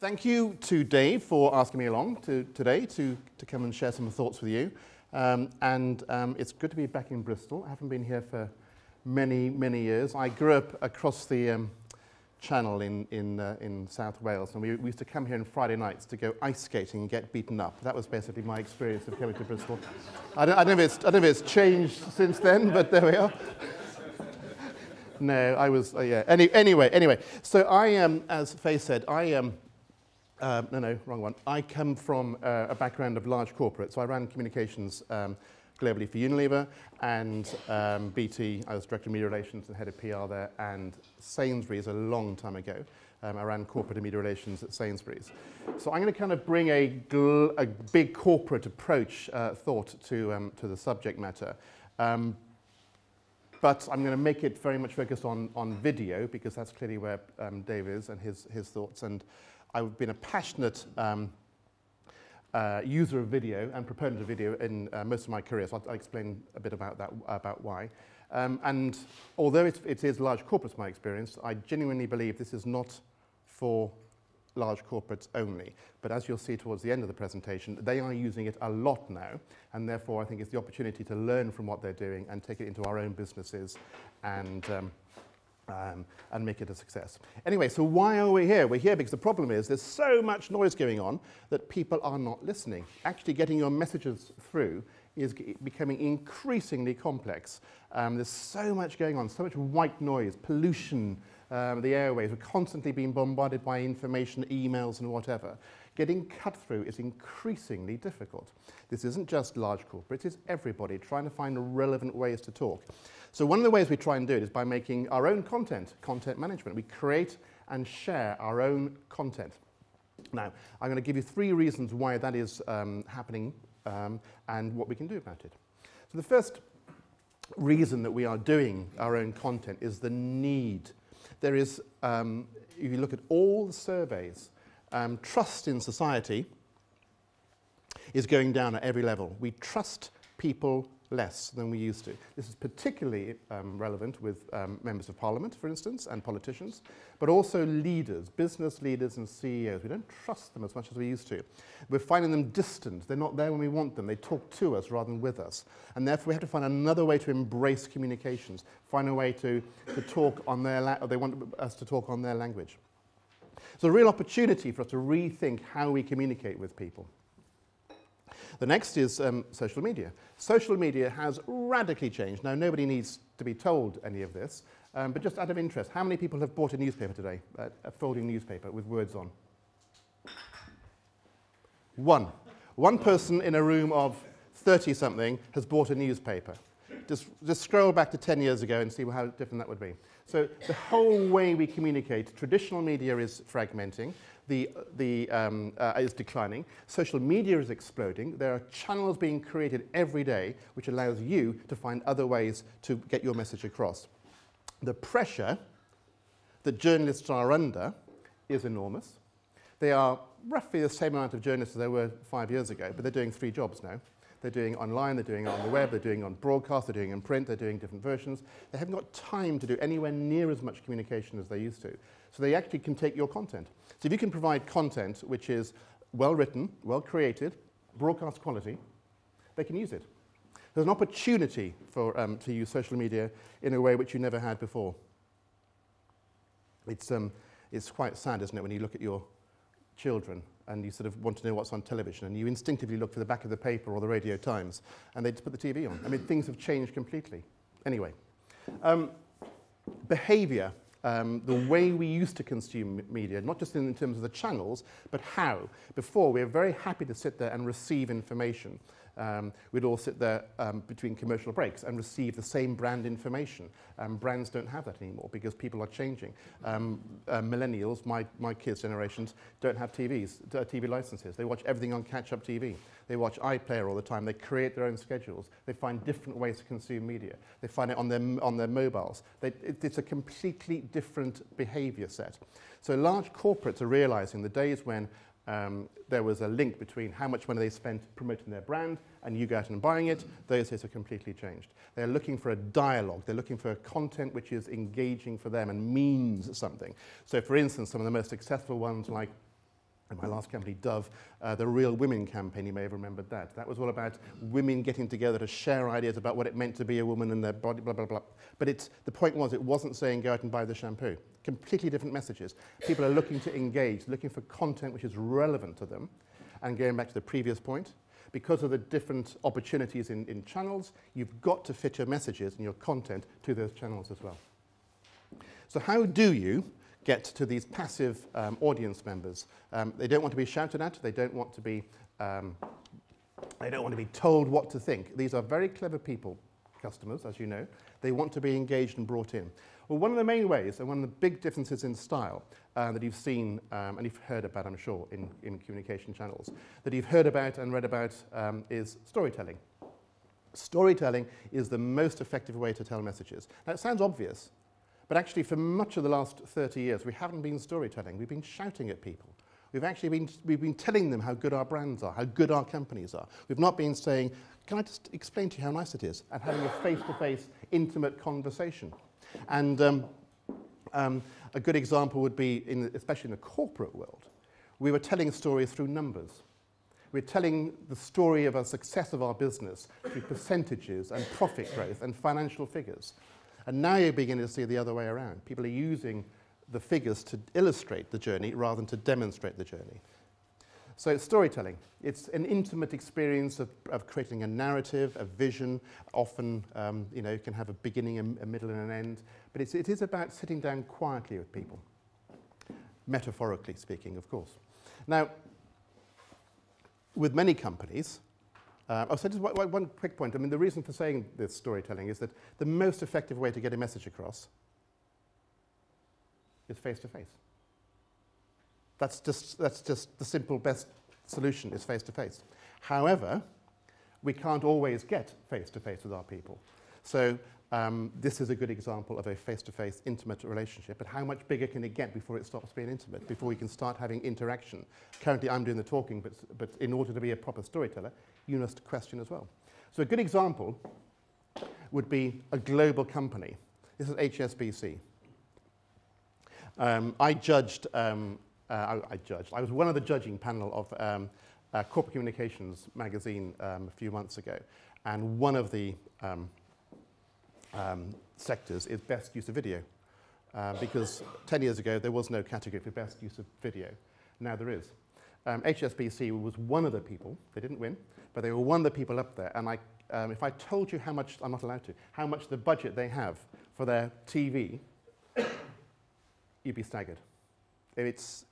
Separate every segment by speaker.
Speaker 1: Thank you to Dave for asking me along today to come and share some thoughts with you. It's good to be back in Bristol. I haven't been here for many, many years. I grew up across the channel in South Wales, and we used to come here on Friday nights to go ice skating and get beaten up. That was basically my experience of coming to Bristol. I don't know if it's changed since then, but there we are. No, I was, yeah. Anyway. So I am, as Faye said, no, wrong one. I come from a background of large corporate. So I ran communications globally for Unilever and BT. I was Director of Media Relations and Head of PR there. And Sainsbury's a long time ago. I ran corporate and media relations at Sainsbury's. So I'm going to kind of bring a big corporate approach thought to the subject matter. But I'm going to make it very much focused on video, because that's clearly where Dave is and his thoughts. And I've been a passionate user of video and proponent of video in most of my career, so I'll explain a bit about that, about why. And although it is large corporates, my experience, I genuinely believe this is not for large corporates only. But as you'll see towards the end of the presentation, they are using it a lot now, and therefore I think it's the opportunity to learn from what they're doing and take it into our own businesses and make it a success. Anyway, so why are we here? We're here because the problem is there's so much noise going on that people are not listening. Actually getting your messages through is becoming increasingly complex. There's so much going on, so much white noise, pollution, the airwaves. We're constantly being bombarded by information, emails and whatever. Getting cut through is increasingly difficult. This isn't just large corporate, it's everybody trying to find relevant ways to talk. So one of the ways we try and do it is by making our own content management. We create and share our own content. Now, I'm going to give you 3 reasons why that is happening and what we can do about it. So the first reason that we are doing our own content is the need. There is, if you look at all the surveys, trust in society is going down at every level. We trust people less than we used to. This is particularly relevant with members of parliament, for instance, and politicians, but also leaders, business leaders and CEOs. We don't trust them as much as we used to. We're finding them distant. They're not there when we want them. They talk to us rather than with us. And therefore, we have to find another way to embrace communications, find a way to talk on their language, or they want us to talk on their language. So a real opportunity for us to rethink how we communicate with people. The next is social media. Social media has radically changed. Now, nobody needs to be told any of this, but just out of interest, how many people have bought a newspaper today, a folding newspaper with words on? One person in a room of 30-something has bought a newspaper. Just scroll back to 10 years ago and see how different that would be. So the whole way we communicate, traditional media is fragmenting, is declining, social media is exploding, there are channels being created every day which allows you to find other ways to get your message across. The pressure that journalists are under is enormous. They are roughly the same amount of journalists as they were 5 years ago, but they're doing 3 jobs now. They're doing online, they're doing it on the web, they're doing it on broadcast, they're doing it in print, they're doing different versions. They haven't got time to do anywhere near as much communication as they used to. So they actually can take your content. So if you can provide content which is well written, well created, broadcast quality, they can use it. There's an opportunity for, to use social media in a way which you never had before. It's quite sad, isn't it, when you look at your children and you sort of want to know what's on television and you instinctively look for the back of the paper or the Radio Times and they just put the TV on. I mean, things have changed completely. Anyway, behavior, the way we used to consume media, not just in terms of the channels, but how. Before, we were very happy to sit there and receive information. We'd all sit there between commercial breaks and receive the same brand information. Brands don't have that anymore because people are changing. Millennials, my kids' generations, don't have TV licenses. They watch everything on catch-up TV. They watch iPlayer all the time. They create their own schedules. They find different ways to consume media. They find it on their mobiles. It's a completely different behavior set. So large corporates are realizing the days when there was a link between how much money they spent promoting their brand and you go out and buying it, those days have completely changed. They're looking for a dialogue. They're looking for content which is engaging for them and means something. So for instance, some of the most successful ones like In my last company, Dove, the Real Women campaign, you may have remembered that. That was all about women getting together to share ideas about what it meant to be a woman and their body, blah, blah, blah. But the point was, it wasn't saying go out and buy the shampoo. Completely different messages. People are looking to engage, looking for content which is relevant to them. And going back to the previous point, because of the different opportunities in channels, you've got to fit your messages and your content to those channels as well. So how do you get to these passive audience members? They don't want to be shouted at. They don't want to be told what to think. These are very clever people, customers, as you know. They want to be engaged and brought in. Well, one of the main ways, and one of the big differences in style that you've seen and you've heard about, I'm sure, in communication channels, that you've heard about and read about is storytelling. Storytelling is the most effective way to tell messages. Now, it sounds obvious, but actually for much of the last 30 years, we haven't been storytelling. We've been shouting at people. We've been telling them how good our brands are, how good our companies are. We've not been saying, can I just explain to you how nice it is? And having a face-to-face, intimate conversation. And a good example would be, especially in the corporate world, we were telling stories through numbers. We're telling the story of a success of our business through percentages and profit growth and financial figures. And now you're beginning to see the other way around. People are using the figures to illustrate the journey rather than to demonstrate the journey. So it's storytelling. It's an intimate experience of creating a narrative, a vision. Often, it can have a beginning, a middle, and an end. But it is about sitting down quietly with people, metaphorically speaking, of course. Now, with many companies, so just one quick point. I mean, the reason for saying this storytelling is that the most effective way to get a message across is face-to-face. That's just the simple best solution is face-to-face. However, we can't always get face-to-face with our people. So this is a good example of a face-to-face intimate relationship, but how much bigger can it get before it stops being intimate, before we can start having interaction? Currently I'm doing the talking, but in order to be a proper storyteller, you must question as well. So a good example would be a global company. This is HSBC. I was one of the judging panel of Corporate Communications magazine a few months ago, and one of the sectors is best use of video, because 10 years ago there was no category for best use of video. Now there is. HSBC was one of the people, they didn't win, but they were one of the people up there, and if I told you how much, I'm not allowed to, how much the budget they have for their TV, you'd be staggered. It's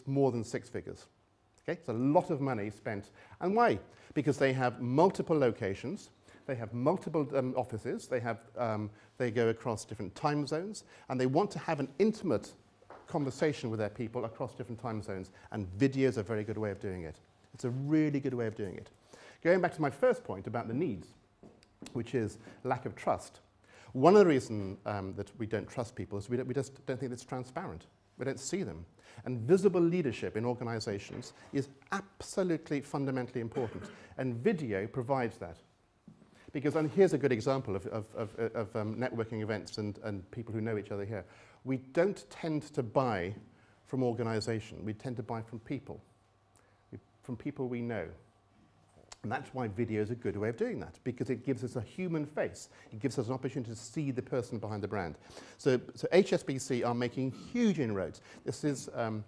Speaker 1: more than 6 figures. Okay? It's a lot of money spent. And why? Because they have multiple locations, they have multiple offices, they go across different time zones, and they want to have an intimate conversation with their people across different time zones, and video is a very good way of doing it. It's a really good way of doing it. Going back to my first point about the needs, which is lack of trust. One of the reasons that we don't trust people is we just don't think it's transparent. We don't see them. And visible leadership in organizations is absolutely fundamentally important. And video provides that. Because, and here's a good example of networking events and people who know each other here. We don't tend to buy from organization. We tend to buy from people. From people we know. And that's why video is a good way of doing that, because it gives us a human face. It gives us an opportunity to see the person behind the brand. So HSBC are making huge inroads. This is an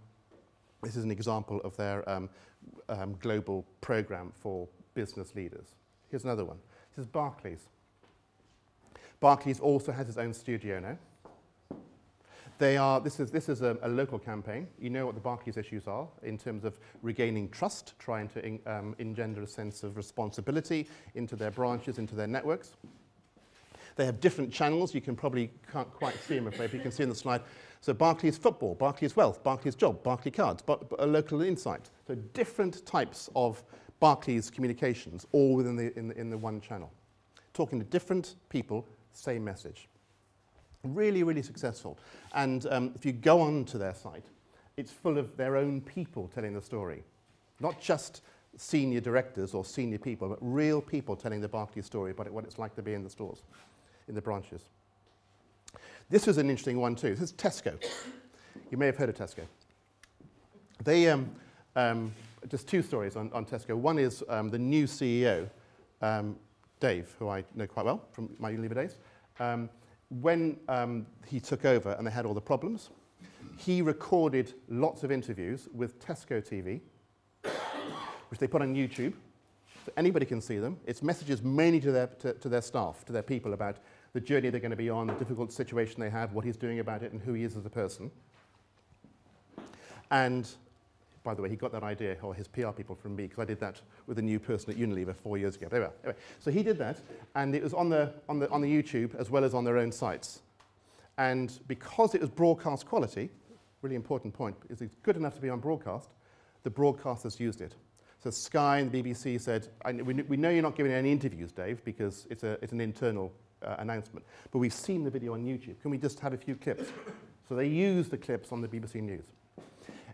Speaker 1: example of their global program for business leaders. Here's another one. This is Barclays. Barclays also has its own studio now. This is a local campaign. You know what the Barclays issues are in terms of regaining trust, trying to engender a sense of responsibility into their branches, into their networks. They have different channels. You can't quite see them, if you can see on the slide. So Barclays Football, Barclays Wealth, Barclays Job, Barclays Cards, a local insight. So different types of Barclays communications, all within in the one channel. Talking to different people, same message. Really, really successful. And if you go on to their site, it's full of their own people telling the story. Not just senior directors or senior people, but real people telling the Barclays story about what it's like to be in the stores, in the branches. This is an interesting one too. This is Tesco. You may have heard of Tesco. They, just two stories on Tesco. One is the new CEO, Dave, who I know quite well from my Unilever days. When he took over and they had all the problems, he recorded lots of interviews with Tesco TV, which they put on YouTube, so anybody can see them. It's messages mainly to their staff, to their people, about the journey they're going to be on, the difficult situation they have, what he's doing about it, and who he is as a person. And, by the way, he got that idea, or his PR people, from me, because I did that with a new person at Unilever 4 years ago. Anyway, so he did that, and it was on the YouTube as well as on their own sites. And because it was broadcast quality, really important point, is it's good enough to be on broadcast, the broadcasters used it. So Sky and the BBC said, we know you're not giving any interviews, Dave, because it's an internal announcement, but we've seen the video on YouTube. Can we just have a few clips? So they used the clips on the BBC News.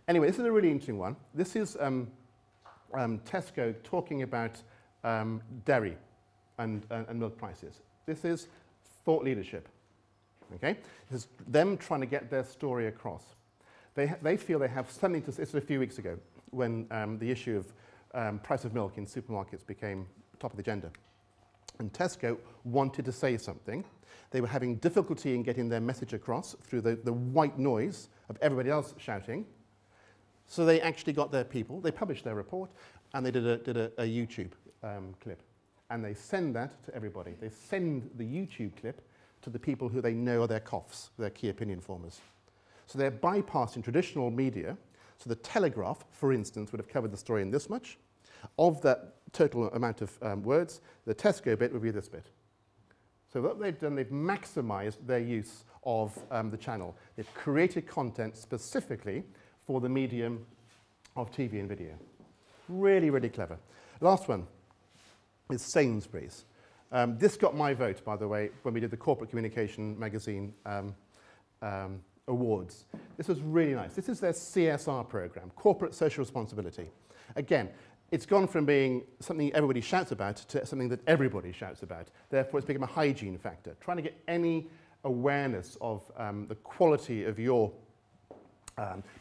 Speaker 1: Anyway, this is a really interesting one. This is Tesco talking about dairy and milk prices. This is thought leadership. Okay? This is them trying to get their story across. They feel they have something to say. This was a few weeks ago when the issue of price of milk in supermarkets became top of the agenda. And Tesco wanted to say something. They were having difficulty in getting their message across through the white noise of everybody else shouting. So they actually got their people, they published their report, and they did a YouTube clip. And they send that to everybody. They send the YouTube clip to the people who they know are their COFs, their key opinion formers. So they're bypassing traditional media. So the Telegraph, for instance, would have covered the story in this much. Of that total amount of words, the Tesco bit would be this bit. So what they've done, they've maximized their use of the channel. They've created content specifically for the medium of TV and video. Really, really clever. Last one is Sainsbury's. This got my vote, by the way, when we did the Corporate Communication Magazine Awards. This was really nice. This is their CSR program, Corporate Social Responsibility. Again, it's gone from being something everybody shouts about to something that everybody shouts about. Therefore, it's become a hygiene factor. Trying to get any awareness of the quality of your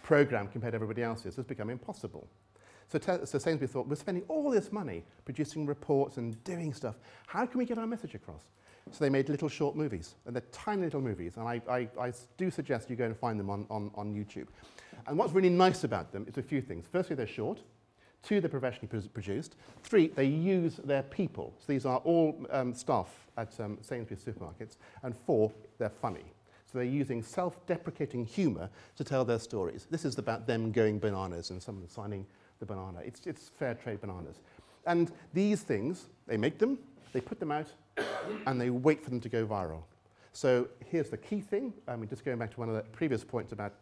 Speaker 1: program compared to everybody else's has become impossible. So Sainsbury's thought, we're spending all this money producing reports and doing stuff. How can we get our message across? So they made little short movies, and they're tiny little movies, and I do suggest you go and find them on YouTube. And what's really nice about them is a few things. Firstly, they're short. 2, they're professionally produced. 3, they use their people. So these are all staff at Sainsbury's supermarkets. And 4, they're funny. So they're using self-deprecating humour to tell their stories. This is about them going bananas and someone signing the banana. It's fair trade bananas. And these things, they make them, they put them out, and they wait for them to go viral. So here's the key thing. Just going back to one of the previous points about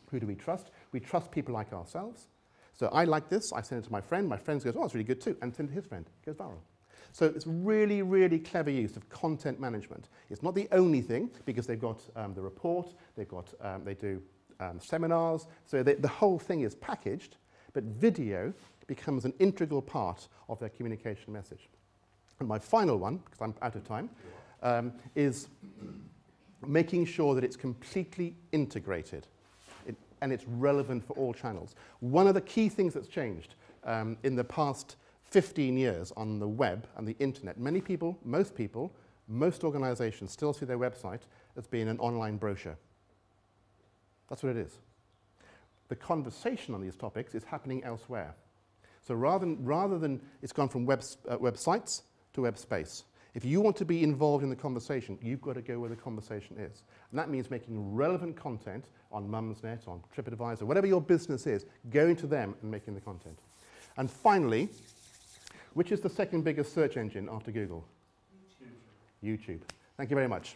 Speaker 1: who do we trust. We trust people like ourselves. So I like this, I send it to my friend goes, oh, it's really good too, and send it to his friend, it goes viral. So it's really, really clever use of content management. It's not the only thing, because they've got the report, they've got, they do seminars, so the whole thing is packaged, but video becomes an integral part of their communication message. And my final one, because I'm out of time, is making sure that it's completely integrated. And it's relevant for all channels. One of the key things that's changed in the past 15 years on the web and the internet, most organizations still see their website as being an online brochure. That's what it is. The conversation on these topics is happening elsewhere. So rather than it's gone from websites to web space. If you want to be involved in the conversation, you've got to go where the conversation is. And that means making relevant content on Mumsnet, on TripAdvisor, whatever your business is, going to them and making the content. And finally, which is the second biggest search engine after Google? YouTube. YouTube. Thank you very much.